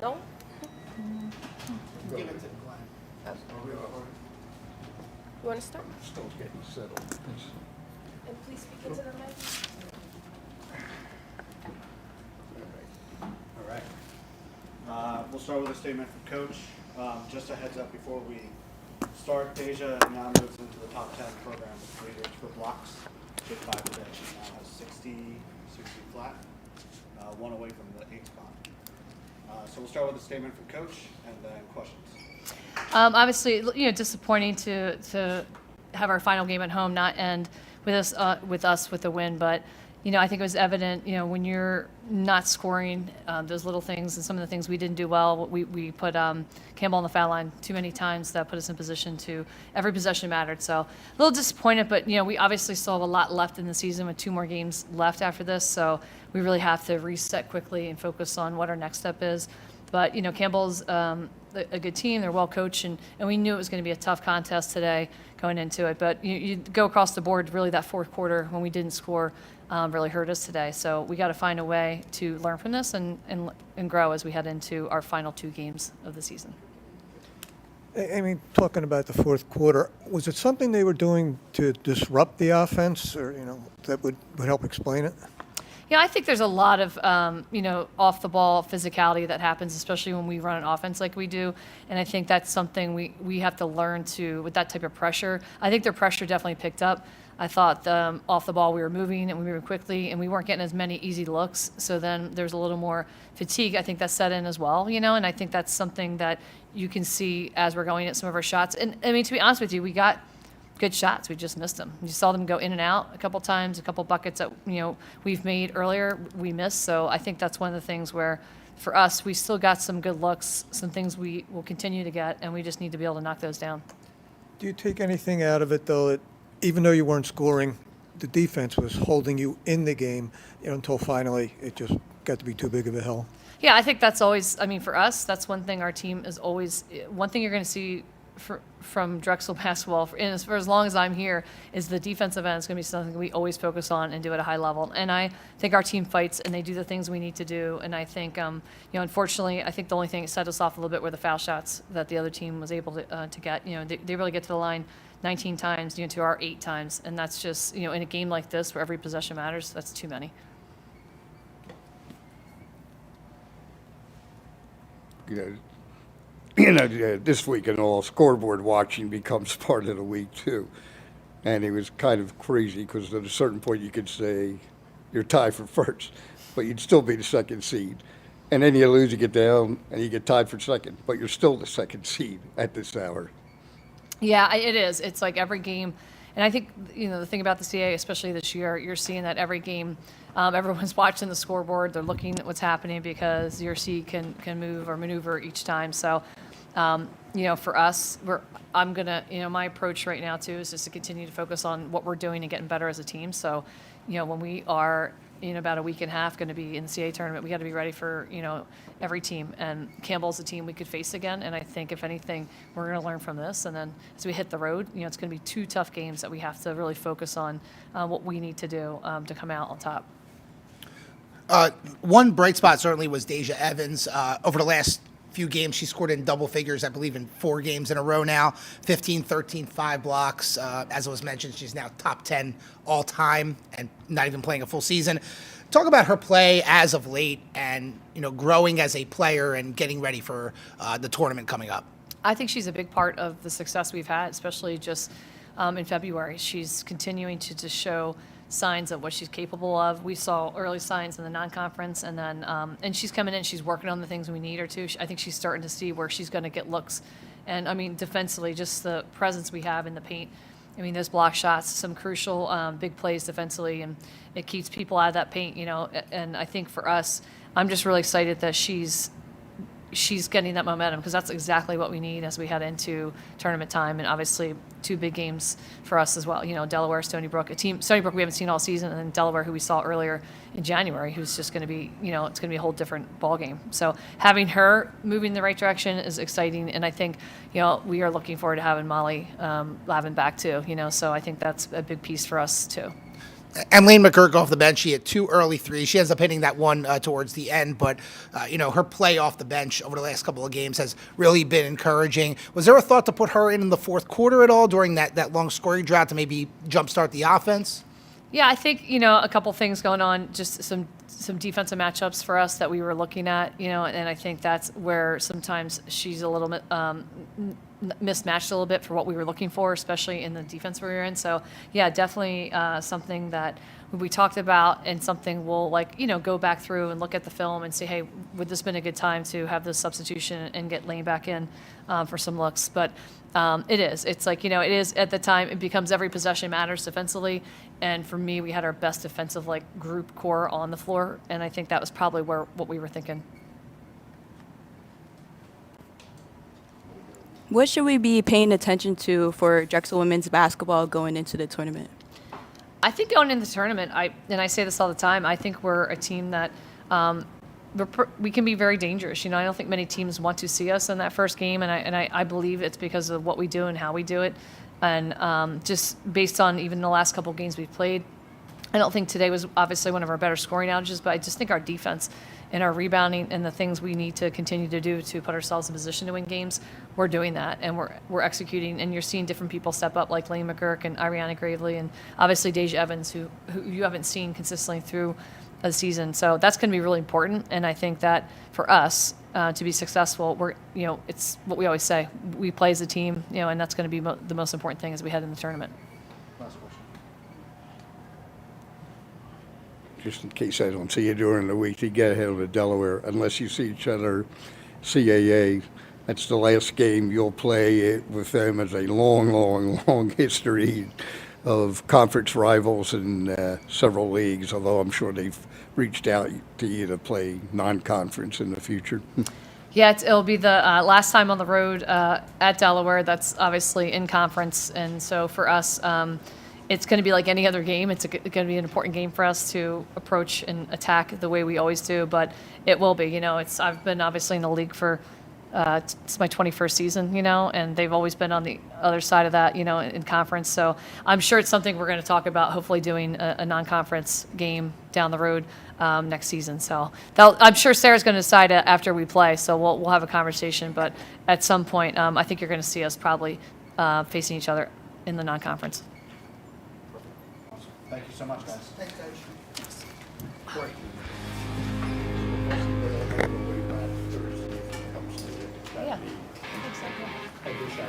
No? Give it to Glenn. You want to start? Still getting settled. And please speak into the mic. All right. We'll start with a statement from Coach. Just a heads up before we start, Deja now moves into the top 10 program leaders for blocks. With 5 today. She now has 60 flat, one away from the 8th spot. So we'll start with a statement from Coach and then questions. Obviously, disappointing to have our final game at home not end with us with a win, but I think it was evident, when you're not scoring, those little things and some of the things we didn't do well. We put Campbell on the foul line too many times. That put us in position to every possession mattered. So a little disappointed, but we obviously still have a lot left in the season with 2 more games left after this. So we really have to reset quickly and focus on what our next step is. But Campbell's a good team. They're well coached, and we knew it was going to be a tough contest today going into it. But you go across the board. Really, that fourth quarter when we didn't score really hurt us today. So we got to find a way to learn from this and grow as we head into our final 2 games of the season. Amy, talking about the fourth quarter, was it something they were doing to disrupt the offense, or that would help explain it? I think there's a lot of, off the ball physicality that happens, especially when we run an offense like we do. And I think that's something we have to learn to, with that type of pressure. I think their pressure definitely picked up. I thought off the ball we were moving and we moved quickly and we weren't getting as many easy looks. So then there's a little more fatigue. I think that set in as well, and I think that's something that you can see as we're going at some of our shots. And I mean, to be honest with you, we got good shots. We just missed them. You saw them go in and out a couple times, a couple buckets that, we've made earlier, we missed. So I think that's one of the things where, for us, we still got some good looks, some things we will continue to get, and we just need to be able to knock those down. Do you take anything out of it, though, that even though you weren't scoring, the defense was holding you in the game, until finally it just got to be too big of a hill? Yeah, I think that's always, for us, that's one thing our team is always, one thing you're going to see from Drexel basketball, and for as long as I'm here, is the defensive end is going to be something we always focus on and do at a high level. And I think our team fights and they do the things we need to do. And I think, unfortunately, I think the only thing that set us off a little bit were the foul shots that the other team was able to get. They really get to the line 19 times, to our 8 times. And that's just, in a game like this where every possession matters, that's too many. This week and all, scoreboard watching becomes part of the week too. And it was kind of crazy because at a certain point you could say you're tied for first, but you'd still be the second seed. And then you lose, you get down, and you get tied for second, but you're still the second seed at this hour. Yeah, it is. It's like every game. And I think, the thing about the CAA, especially this year, you're seeing that every game, everyone's watching the scoreboard. They're looking at what's happening because your seed can move or maneuver each time. So, for us, I'm going to, my approach right now, too, is just to continue to focus on what we're doing and getting better as a team. So, when we are in about a week and a half going to be in the CAA tournament, we got to be ready for, every team. And Campbell's a team we could face again. And I think, if anything, we're going to learn from this. And then as we hit the road, it's going to be 2 tough games that we have to really focus on what we need to do to come out on top. One bright spot certainly was Deja Evans. Over the last few games, she scored in double figures, I believe, in 4 games in a row now. 15, 13, 5 blocks. As it was mentioned, she's now top 10 all time and not even playing a full season. Talk about her play as of late and, growing as a player and getting ready for the tournament coming up. I think she's a big part of the success we've had, especially just in February. She's continuing to just show signs of what she's capable of. We saw early signs in the non-conference, and then and she's coming in. She's working on the things we need her to. I think she's starting to see where she's going to get looks. And, defensively, just the presence we have in the paint. Those block shots, some crucial big plays defensively, and it keeps people out of that paint, And I think for us, I'm just really excited that she's getting that momentum because that's exactly what we need as we head into tournament time. And obviously 2 big games for us as well. Delaware, Stony Brook, Stony Brook we haven't seen all season, and then Delaware, who we saw earlier in January, who's just going to be, it's going to be a whole different ball game. So having her moving in the right direction is exciting. And I think, we are looking forward to having Molly Lavin back too, So I think that's a big piece for us too. And Lane McGurk off the bench, she had 2 early threes. She ends up hitting that one towards the end, but her play off the bench over the last couple of games has really been encouraging. Was there a thought to put her in the fourth quarter at all during that long scoring drought to maybe jumpstart the offense? Yeah, I think, a couple things going on, just some defensive matchups for us that we were looking at, and I think that's where sometimes she's a little bit mismatched a little bit for what we were looking for, especially in the defense we were in. So, yeah, definitely something that we talked about and something we'll, go back through and look at the film and say, hey, would this been a good time to have this substitution and get Lane back in for some looks? But it is. It's it is at the time. It becomes every possession matters defensively. And for me, we had our best defensive group core on the floor, and I think that was probably what we were thinking. What should we be paying attention to for Drexel women's basketball going into the tournament? I think going into the tournament, I say this all the time, I think we're a team that we can be very dangerous. I don't think many teams want to see us in that first game, and I believe it's because of what we do and how we do it. And just based on even the last couple of games we've played, I don't think today was obviously one of our better scoring outages, but I just think our defense and our rebounding and the things we need to continue to do to put ourselves in position to win games, we're doing that, and we're executing. And you're seeing different people step up, like Lane McGurk and Ariana Gravely, and obviously Deja Evans, who you haven't seen consistently through the season. So that's going to be really important. And I think that for us to be successful, it's what we always say: we play as a team, and that's going to be the most important thing as we head in the tournament. Last question. Just in case I don't see you during the week, to get ahead of the Delaware, unless you see each other CAA. That's the last game you'll play with them as a long history of conference rivals in several leagues, although I'm sure they've reached out to you to play non-conference in the future. Yeah, it'll be the last time on the road at Delaware. That's obviously in conference, and so for us, it's going to be like any other game. It's going to be an important game for us to approach and attack the way we always do, but it will be. I've been obviously in the league for it's my 21st season, and they've always been on the other side of that, in conference. So I'm sure it's something we're going to talk about, hopefully doing a non-conference game down the road next season. So I'm sure Sarah's going to decide after we play, so we'll have a conversation. But at some point, I think you're going to see us probably facing each other in the non-conference. Awesome. Thank you so much, guys. Thanks, Coach. Yeah, I think so.